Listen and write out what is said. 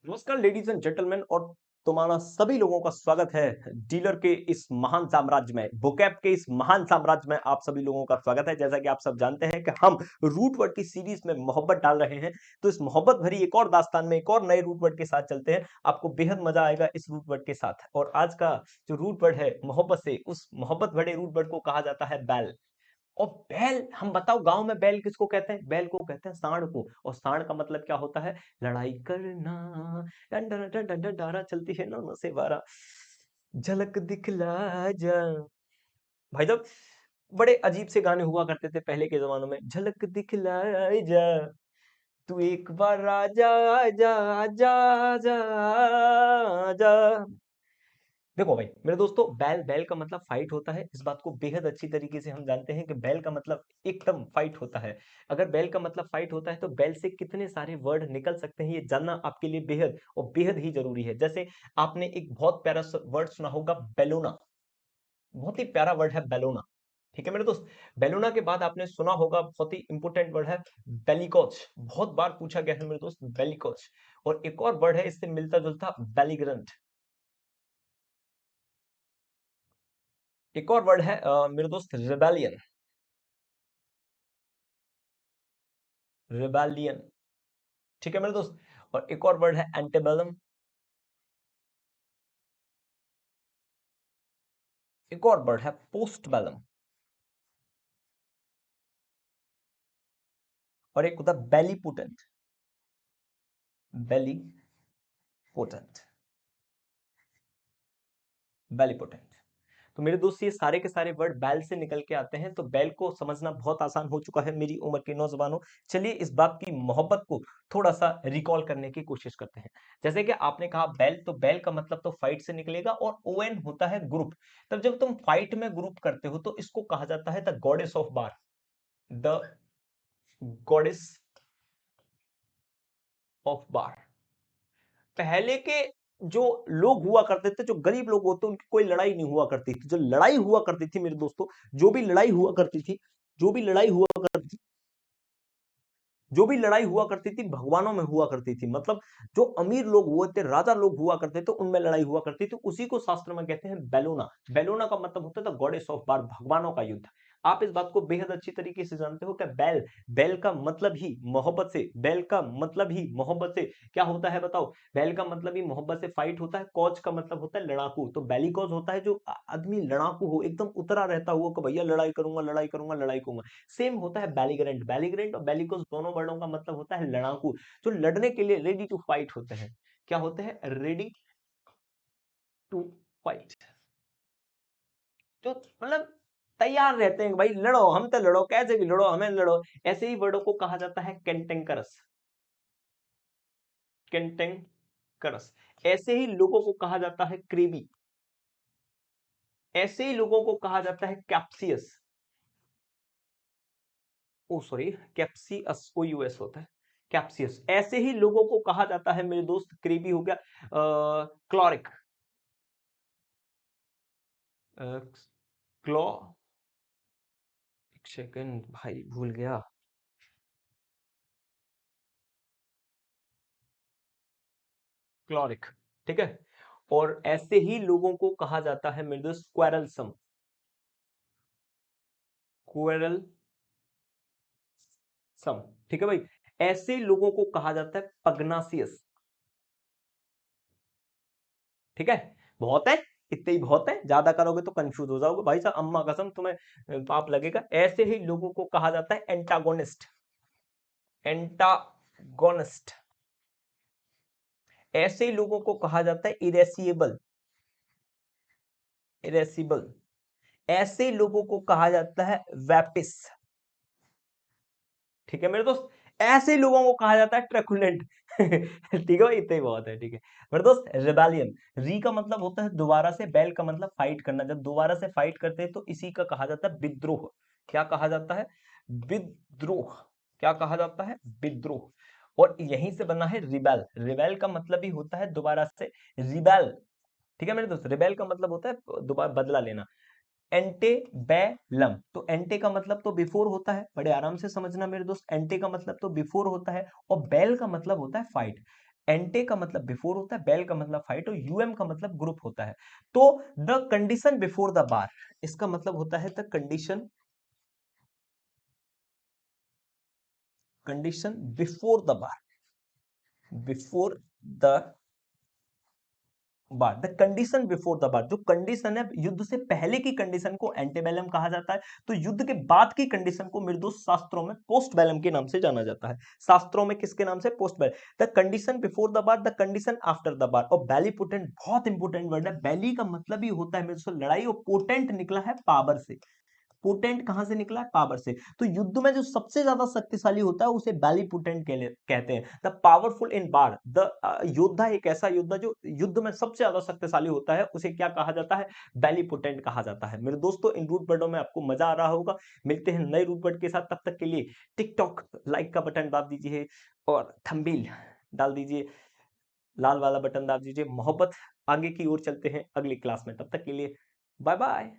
नमस्कार ladies and gentleman और तुम्हारा सभी लोगों का स्वागत है डीलर के इस महान साम्राज्य में, बुकैप के इस महान साम्राज्य में आप सभी लोगों का स्वागत है। जैसा कि आप सब जानते हैं कि हम रूट वर्ड की सीरीज में मोहब्बत डाल रहे हैं, तो इस मोहब्बत भरी एक और दास्तान में एक और नए रूट वर्ड के साथ चलते हैं। आपको बेहद मजा आएगा इस रूट वर्ड के साथ। और आज का जो रूट वर्ड है मोहब्बत से, उस मोहब्बत भरे रूट वर्ड को कहा जाता है बैल। और बैल, हम बताओ गांव में बैल किसको कहते हैं? बैल को कहते हैं सांड को। और सांड का मतलब क्या होता है? लड़ाई करना। Done done done done done डारा चलती है ना से बारा, झलक दिखला जा। भाई साहब, बड़े अजीब से गाने हुआ करते थे पहले के जमानों में। झलक दिखला जा, तू एक बार आजा आजा आजा आजा आजा। देखो भाई मेरे दोस्तों, बैल बैल का मतलब फाइट होता है। इस बात को बेहद अच्छी तरीके से हम जानते हैं कि बैल का मतलब एकदम फाइट होता है। अगर बैल का मतलब फाइट होता है तो बैल से कितने सारे वर्ड निकल सकते हैं, ये जानना आपके लिए बेहद और बेहद ही जरूरी है। जैसे आपने एक बहुत प्यारा वर्ड सुना होगा, बेलोना। बहुत ही प्यारा वर्ड है बेलोना। ठीक है मेरे दोस्त। बेलोना के बाद आपने सुना होगा, बहुत ही इंपोर्टेंट वर्ड है बेलिकोच। बहुत बार पूछा गया है मेरे दोस्त, बेलिकोच। और एक और वर्ड है इससे मिलता जुलता, बेलिग्रेंट। एक और वर्ड है मेरे दोस्त, रिबेलियन। रिबेलियन। ठीक है मेरे दोस्त। और एक और वर्ड है एंटेबेलम। एक और वर्ड है पोस्टबेलम। और एक होता है बेलीपुटेंट। बेली पोटेंट। बेलीपुटेंट। तो मेरे दोस्त, ये सारे के सारे वर्ड बैल से निकल के आते हैं। तो बैल को समझना बहुत आसान हो चुका है मेरी उम्र के नौजवानों। चलिए इस बात की मोहब्बत को थोड़ा सा रिकॉल करने की कोशिश करते हैं। जैसे कि आपने कहा बैल, तो बैल का मतलब तो फाइट से निकलेगा। और ओएन होता है ग्रुप। तब जब तुम फाइट में ग्रुप करते हो तो इसको कहा जाता है the goddess of bar. The goddess of बार। पहले के जो लोग हुआ करते थे, जो गरीब लोग होते, उनकी कोई लड़ाई नहीं हुआ करती थी। जो लड़ाई हुआ करती थी मेरे दोस्तों, जो भी लड़ाई हुआ करती थी, जो भी लड़ाई हुआ करती थी, जो भी लड़ाई हुआ करती थी भगवानों में हुआ करती थी। मतलब जो अमीर लोग हुए थे, राजा लोग हुआ करते थे, उनमें लड़ाई हुआ करती थी। उसी को शास्त्र में कहते हैं बेलोना। बेलोना का मतलब होता था गॉडेस ऑफ वार, भगवानों का युद्ध। आप इस बात को बेहद अच्छी तरीके से जानते हो कि बैल, बैल का मतलब ही मोहब्बत से, बैल का मतलब ही मोहब्बत से क्या होता है बताओ? बैल का मतलब ही मोहब्बत से फाइट होता है। कॉज का मतलब होता है लड़ाकू। तो बैली कॉज होता है जो आदमी लड़ाकू हो, एकदम उतरा रहता हुआ कि भैया लड़ाई करूंगा लड़ाई करूंगा लड़ाई करूंगा। सेम होता है बैलीग्रेंट। बैलीग्रेंट और बैलिकोस दोनों वर्डों का मतलब होता है लड़ाकू, जो लड़ने के लिए रेडी टू फाइट होते हैं। क्या होते हैं? Ready to fight. जो मतलब तैयार रहते हैं, भाई लड़ो, हम तो लड़ो, कैसे भी लड़ो, हमें लड़ो। ऐसे ही वर्डों को कहा जाता है कैंटेंकरस। कैंटेंकरस। ऐसे ही लोगों को कहा जाता है क्रेबी। ऐसे ही लोगों को कहा जाता है कैप्सियस। ओ सॉरी, कैप्सियस, ओ यूएस होता है। कैप्सियस। ऐसे ही लोगों को कहा जाता है मेरे दोस्त, क्रीबी हो गया, क्लोरिक, क्लो, एक सेकंड भाई भूल गया। क्लोरिक। ठीक है। और ऐसे ही लोगों को कहा जाता है मेरे दोस्त क्वेरलसम। क्वेरल सम। ठीक है भाई। ऐसे लोगों को कहा जाता है पगनासियस। ठीक है। बहुत है, इतने ही बहुत है, ज्यादा करोगे तो कंफ्यूज हो जाओगे भाई साहब, अम्मा कसम तुम्हें पाप लगेगा। ऐसे ही लोगों को कहा जाता है एंटागोनिस्ट। एंटागोनिस्ट। ऐसे ही लोगों को कहा जाता है इरेसिएबल। इरेसिबल। ऐसे लोगों को कहा जाता है वेपिस। ठीक है मेरे दोस्त। ऐसे लोगों को कहा जाता है ट्रकुलेंट। ठीक है भाई, इतना ही बहुत है। ठीक है मेरे दोस्त। रिबेलियन। री का मतलब होता है दोबारा से, बैल का मतलब फाइट करना। जब दोबारा से फाइट करते हैं तो इसी का कहा जाता है विद्रोह। क्या कहा जाता है? विद्रोह। क्या कहा जाता है? विद्रोह। और यहीं से बना है रिबेल। रिबेल का मतलब ही होता है दोबारा से रिबेल। ठीक है मेरे दोस्त। रिबेल का मतलब होता है दोबारा बदला लेना। एंटेबेलम। तो एंटे का मतलब तो बिफोर होता है, बड़े आराम से समझना मेरे दोस्त। एंटे का मतलब तो बिफोर होता है। और बेल का मतलब होता है फाइट। एंटे का मतलब बिफोर होता है, बेल का मतलब फाइट और यूएम का मतलब ग्रुप होता है। तो द कंडीशन बिफोर द बार, इसका मतलब होता है the condition before the bar, before the war, the condition before the बार, जो कंडीशन है युद्ध से पहले की कंडीशन को एंटेबेलम कहा जाता है। तो युद्ध के बाद की कंडीशन को मेरे दोस्त शास्त्रों में पोस्ट बेलम के नाम से जाना जाता है। शास्त्रों में किसके नाम से? Post bellum. The condition before the war, the condition after the war. और बैली पोटेंट बहुत इंपॉर्टेंट वर्ड है। बैली का मतलब ही होता है मेरे दोस्तों लड़ाई, और पोटेंट निकला है पावर से। पोटेंट कहां से निकला है? पावर से। तो युद्ध में जो सबसे ज्यादा शक्तिशाली होता है उसे बैली पोटेंट कहते हैं। The powerful in bar, the योद्धा, एक ऐसा योद्धा जो युद्ध में सबसे ज्यादा शक्तिशाली होता है, उसे क्या कहा जाता है? बैली पोटेंट कहा जाता है। मेरे दोस्तों, इन रूट वर्डों में आपको मजा आ रहा होगा। मिलते हैं नए रूट वर्ड के साथ, तब तक के लिए टिकटॉक लाइक का बटन दाब दीजिए और थंबनेल डाल दीजिए, लाल वाला बटन दाब दीजिए। मोहब्बत आगे की ओर चलते हैं अगली क्लास में, तब तक के लिए बाय बाय।